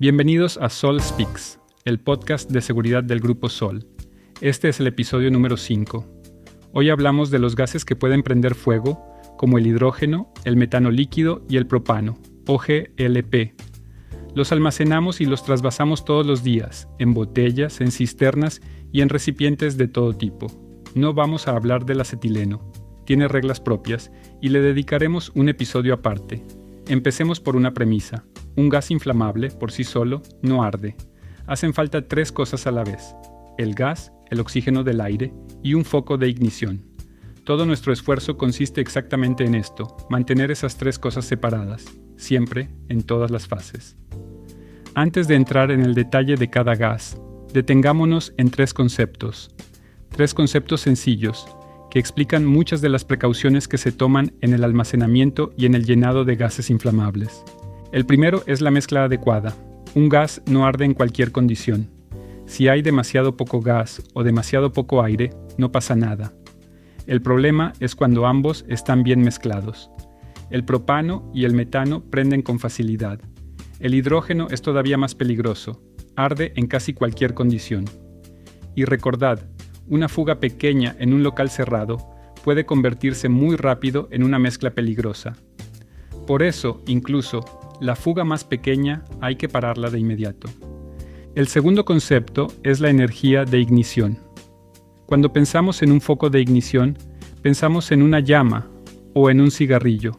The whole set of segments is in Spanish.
Bienvenidos a Sol Speaks, el podcast de seguridad del Grupo Sol. Este es el episodio número 5. Hoy hablamos de los gases que pueden prender fuego, como el hidrógeno, el metano líquido y el propano, o GLP. Los almacenamos y los trasvasamos todos los días, en botellas, en cisternas y en recipientes de todo tipo. No vamos a hablar del acetileno. Tiene reglas propias y le dedicaremos un episodio aparte. Empecemos por una premisa. Un gas inflamable, por sí solo, no arde. Hacen falta 3 cosas a la vez: el gas, el oxígeno del aire y un foco de ignición. Todo nuestro esfuerzo consiste exactamente en esto, mantener esas 3 cosas separadas, siempre, en todas las fases. Antes de entrar en el detalle de cada gas, detengámonos en 3 conceptos. 3 conceptos sencillos, que explican muchas de las precauciones que se toman en el almacenamiento y en el llenado de gases inflamables. El primero es la mezcla adecuada. Un gas no arde en cualquier condición. Si hay demasiado poco gas o demasiado poco aire, no pasa nada. El problema es cuando ambos están bien mezclados. El propano y el metano prenden con facilidad. El hidrógeno es todavía más peligroso. Arde en casi cualquier condición. Y recordad, una fuga pequeña en un local cerrado puede convertirse muy rápido en una mezcla peligrosa. Por eso, incluso, la fuga más pequeña hay que pararla de inmediato. El segundo concepto es la energía de ignición. Cuando pensamos en un foco de ignición, pensamos en una llama o en un cigarrillo.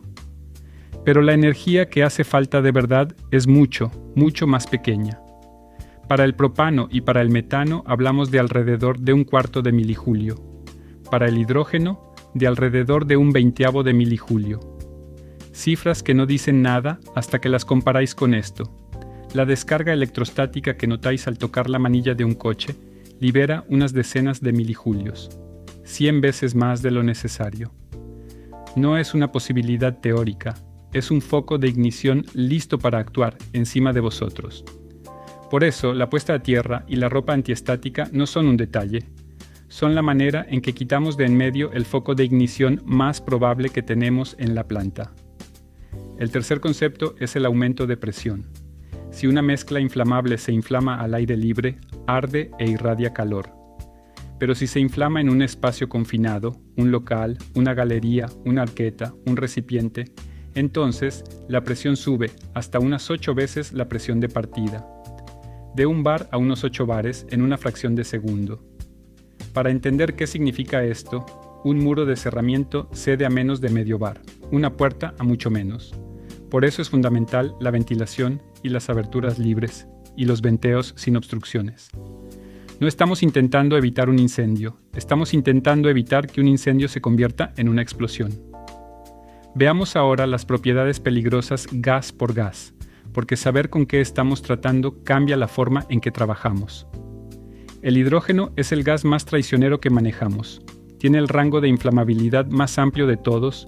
Pero la energía que hace falta de verdad es mucho, mucho más pequeña. Para el propano y para el metano hablamos de alrededor de 1/4 de milijulio. Para el hidrógeno, de alrededor de 1/20 de milijulio. Cifras que no dicen nada hasta que las comparáis con esto. La descarga electrostática que notáis al tocar la manilla de un coche libera unas decenas de milijulios, 100 veces más de lo necesario. No es una posibilidad teórica, es un foco de ignición listo para actuar encima de vosotros. Por eso, la puesta a tierra y la ropa antiestática no son un detalle. Son la manera en que quitamos de en medio el foco de ignición más probable que tenemos en la planta. El tercer concepto es el aumento de presión. Si una mezcla inflamable se inflama al aire libre, arde e irradia calor. Pero si se inflama en un espacio confinado, un local, una galería, una arqueta, un recipiente, entonces la presión sube hasta unas 8 veces la presión de partida. De un bar a unos 8 bares en una fracción de segundo. Para entender qué significa esto, un muro de cerramiento cede a menos de medio bar, una puerta a mucho menos. Por eso es fundamental la ventilación y las aberturas libres y los venteos sin obstrucciones. No estamos intentando evitar un incendio, estamos intentando evitar que un incendio se convierta en una explosión. Veamos ahora las propiedades peligrosas gas por gas, porque saber con qué estamos tratando cambia la forma en que trabajamos. El hidrógeno es el gas más traicionero que manejamos. Tiene el rango de inflamabilidad más amplio de todos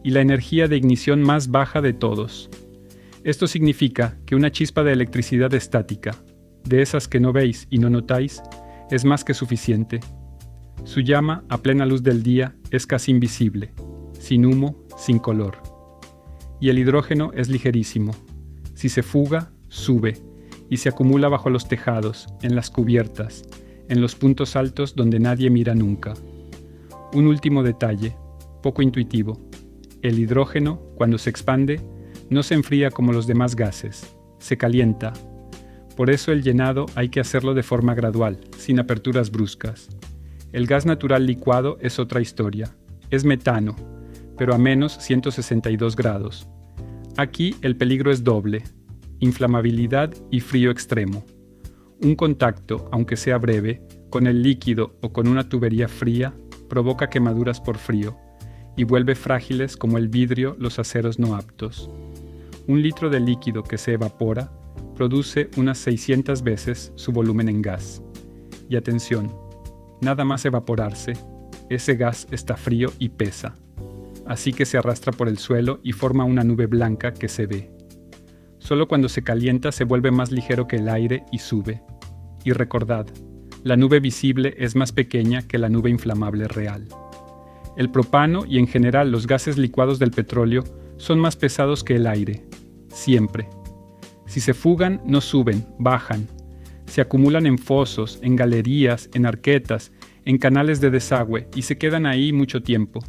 y la energía de ignición más baja de todos. Esto significa que una chispa de electricidad estática, de esas que no veis y no notáis, es más que suficiente. Su llama, a plena luz del día, es casi invisible, sin humo, sin color. Y el hidrógeno es ligerísimo. Si se fuga, sube, y se acumula bajo los tejados, en las cubiertas, en los puntos altos donde nadie mira nunca. Un último detalle, poco intuitivo. El hidrógeno, cuando se expande, no se enfría como los demás gases, se calienta. Por eso el llenado hay que hacerlo de forma gradual, sin aperturas bruscas. El gas natural licuado es otra historia. Es metano, pero a menos 162 grados. Aquí el peligro es doble: inflamabilidad y frío extremo. Un contacto, aunque sea breve, con el líquido o con una tubería fría, provoca quemaduras por frío y vuelve frágiles como el vidrio los aceros no aptos. 1 litro de líquido que se evapora produce unas 600 veces su volumen en gas. Y atención, nada más evaporarse, ese gas está frío y pesa. Así que se arrastra por el suelo y forma una nube blanca que se ve. Solo cuando se calienta se vuelve más ligero que el aire y sube. Y recordad, la nube visible es más pequeña que la nube inflamable real. El propano y en general los gases licuados del petróleo son más pesados que el aire, siempre. Si se fugan, no suben, bajan. Se acumulan en fosos, en galerías, en arquetas, en canales de desagüe y se quedan ahí mucho tiempo.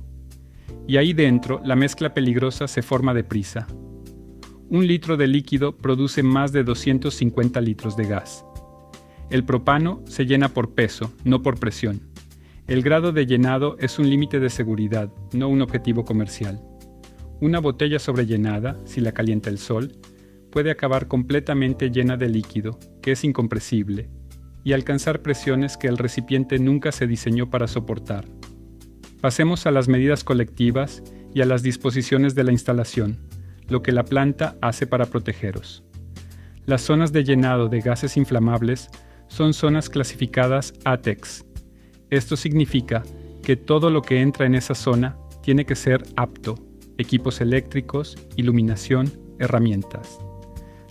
Y ahí dentro, la mezcla peligrosa se forma deprisa. 1 litro de líquido produce más de 250 litros de gas. El propano se llena por peso, no por presión. El grado de llenado es un límite de seguridad, no un objetivo comercial. Una botella sobrellenada, si la calienta el sol, puede acabar completamente llena de líquido, que es incompresible, y alcanzar presiones que el recipiente nunca se diseñó para soportar. Pasemos a las medidas colectivas y a las disposiciones de la instalación, lo que la planta hace para protegeros. Las zonas de llenado de gases inflamables son zonas clasificadas ATEX. Esto significa que todo lo que entra en esa zona tiene que ser apto: equipos eléctricos, iluminación, herramientas.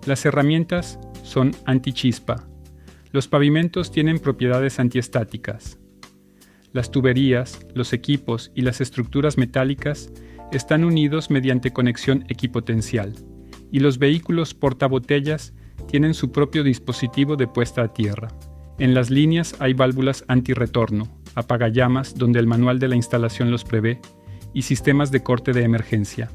Las herramientas son antichispa. Los pavimentos tienen propiedades antiestáticas. Las tuberías, los equipos y las estructuras metálicas están unidos mediante conexión equipotencial, y los vehículos portabotellas tienen su propio dispositivo de puesta a tierra. En las líneas hay válvulas antirretorno, apagallamas donde el manual de la instalación los prevé, y sistemas de corte de emergencia.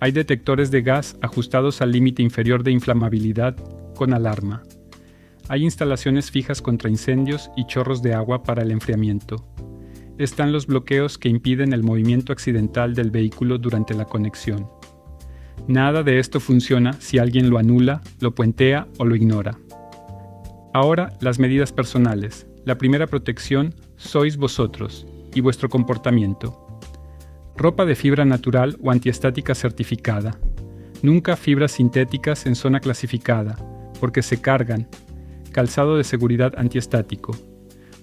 Hay detectores de gas ajustados al límite inferior de inflamabilidad con alarma. Hay instalaciones fijas contra incendios y chorros de agua para el enfriamiento. Están los bloqueos que impiden el movimiento accidental del vehículo durante la conexión. Nada de esto funciona si alguien lo anula, lo puentea o lo ignora. Ahora, las medidas personales. La primera protección sois vosotros y vuestro comportamiento. Ropa de fibra natural o antiestática certificada. Nunca fibras sintéticas en zona clasificada, porque se cargan. Calzado de seguridad antiestático.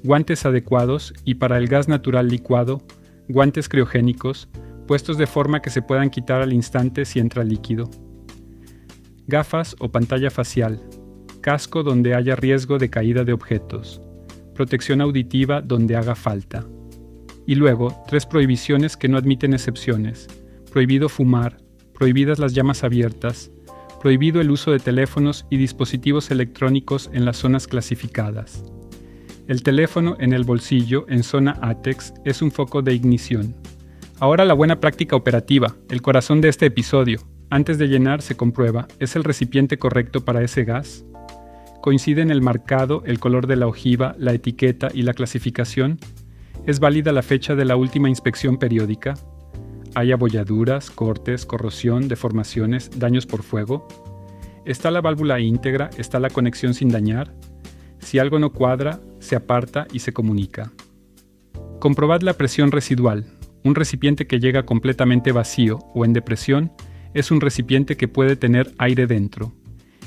Guantes adecuados y para el gas natural licuado, guantes criogénicos, puestos de forma que se puedan quitar al instante si entra líquido. Gafas o pantalla facial. Casco donde haya riesgo de caída de objetos. Protección auditiva donde haga falta. Y luego, 3 prohibiciones que no admiten excepciones. Prohibido fumar, prohibidas las llamas abiertas, prohibido el uso de teléfonos y dispositivos electrónicos en las zonas clasificadas. El teléfono en el bolsillo en zona ATEX es un foco de ignición. Ahora la buena práctica operativa, el corazón de este episodio. Antes de llenar se comprueba, ¿es el recipiente correcto para ese gas? ¿Coincide en el marcado, el color de la ojiva, la etiqueta y la clasificación? ¿Es válida la fecha de la última inspección periódica? ¿Hay abolladuras, cortes, corrosión, deformaciones, daños por fuego? ¿Está la válvula íntegra? ¿Está la conexión sin dañar? Si algo no cuadra, se aparta y se comunica. Comprobad la presión residual. Un recipiente que llega completamente vacío o en depresión es un recipiente que puede tener aire dentro.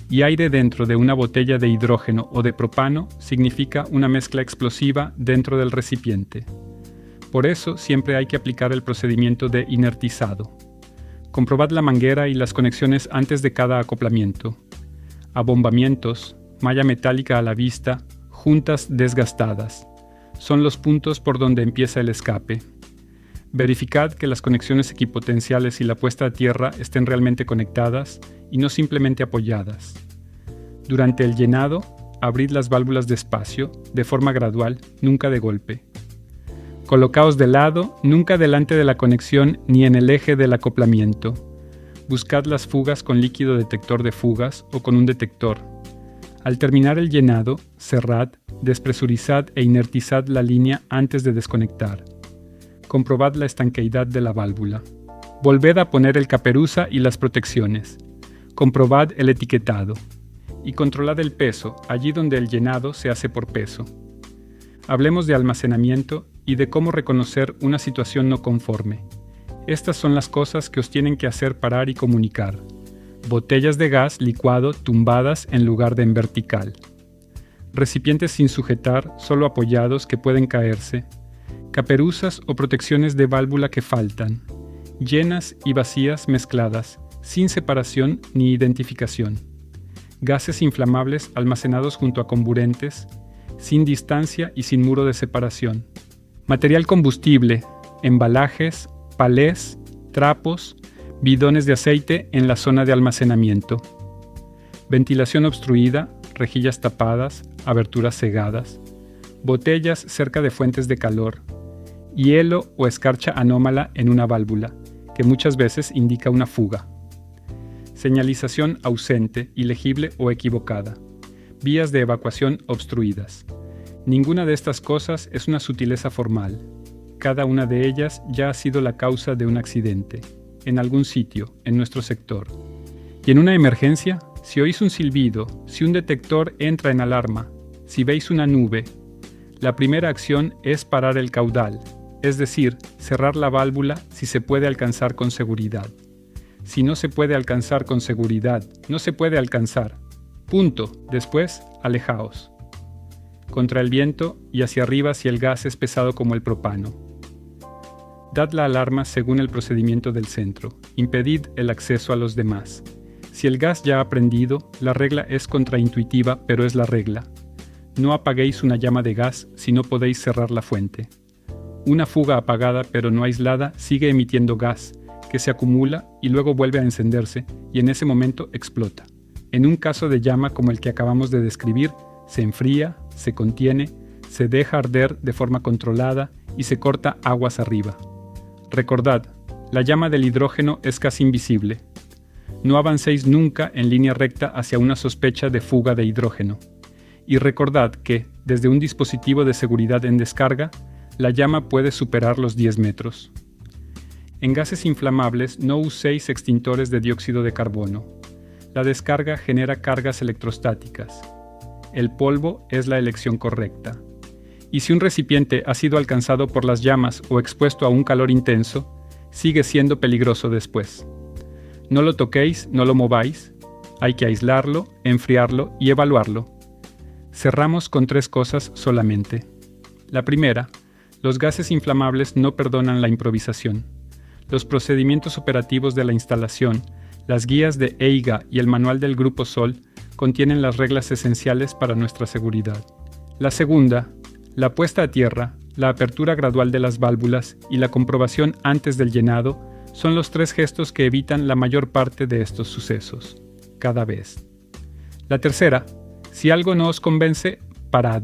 Y aire dentro de una botella de hidrógeno o de propano significa una mezcla explosiva dentro del recipiente. Por eso siempre hay que aplicar el procedimiento de inertizado. Comprobad la manguera y las conexiones antes de cada acoplamiento. Abombamientos, malla metálica a la vista, juntas desgastadas. Son los puntos por donde empieza el escape. Verificad que las conexiones equipotenciales y la puesta a tierra estén realmente conectadas y no simplemente apoyadas. Durante el llenado, abrid las válvulas despacio, de forma gradual, nunca de golpe. Colocaos de lado, nunca delante de la conexión ni en el eje del acoplamiento. Buscad las fugas con líquido detector de fugas o con un detector. Al terminar el llenado, cerrad, despresurizad e inertizad la línea antes de desconectar. Comprobad la estanqueidad de la válvula. Volved a poner el caperuza y las protecciones. Comprobad el etiquetado. Y controlad el peso, allí donde el llenado se hace por peso. Hablemos de almacenamiento y de cómo reconocer una situación no conforme. Estas son las cosas que os tienen que hacer parar y comunicar. Botellas de gas licuado tumbadas en lugar de en vertical. Recipientes sin sujetar, solo apoyados que pueden caerse. Caperuzas o protecciones de válvula que faltan. Llenas y vacías mezcladas, sin separación ni identificación. Gases inflamables almacenados junto a comburentes, sin distancia y sin muro de separación. Material combustible, embalajes, palés, trapos, bidones de aceite en la zona de almacenamiento. ventilación obstruida, rejillas tapadas, aberturas cegadas, botellas cerca de fuentes de calor, hielo o escarcha anómala en una válvula, que muchas veces indica una fuga. Señalización ausente, ilegible o equivocada. Vías de evacuación obstruidas. Ninguna de estas cosas es una sutileza formal. Cada una de ellas ya ha sido la causa de un accidente, en algún sitio, en nuestro sector. Y en una emergencia, si oís un silbido, si un detector entra en alarma, si veis una nube, la primera acción es parar el caudal, es decir, cerrar la válvula si se puede alcanzar con seguridad. Si no se puede alcanzar con seguridad, no se puede alcanzar. Punto. Después, alejaos. Contra el viento y hacia arriba si el gas es pesado como el propano. Dad la alarma según el procedimiento del centro. Impedid el acceso a los demás. Si el gas ya ha prendido, la regla es contraintuitiva, pero es la regla. No apaguéis una llama de gas si no podéis cerrar la fuente. Una fuga apagada pero no aislada sigue emitiendo gas, que se acumula y luego vuelve a encenderse y en ese momento explota. En un caso de llama como el que acabamos de describir, se enfría, se contiene, se deja arder de forma controlada y se corta aguas arriba. Recordad, la llama del hidrógeno es casi invisible. No avancéis nunca en línea recta hacia una sospecha de fuga de hidrógeno. Y recordad que, desde un dispositivo de seguridad en descarga, la llama puede superar los 10 metros. En gases inflamables no uséis extintores de dióxido de carbono. La descarga genera cargas electrostáticas. El polvo es la elección correcta. Y si un recipiente ha sido alcanzado por las llamas o expuesto a un calor intenso, sigue siendo peligroso después. No lo toquéis, no lo mováis. Hay que aislarlo, enfriarlo y evaluarlo. Cerramos con 3 cosas solamente. La primera, los gases inflamables no perdonan la improvisación. Los procedimientos operativos de la instalación, las guías de EIGA y el manual del Grupo Sol contienen las reglas esenciales para nuestra seguridad. La segunda, la puesta a tierra, la apertura gradual de las válvulas y la comprobación antes del llenado son los 3 gestos que evitan la mayor parte de estos sucesos, cada vez. La tercera, si algo no os convence, parad.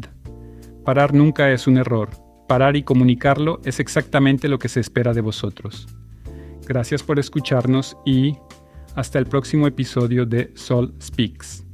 Parar nunca es un error. Parar y comunicarlo es exactamente lo que se espera de vosotros. Gracias por escucharnos y hasta el próximo episodio de Sol Speaks.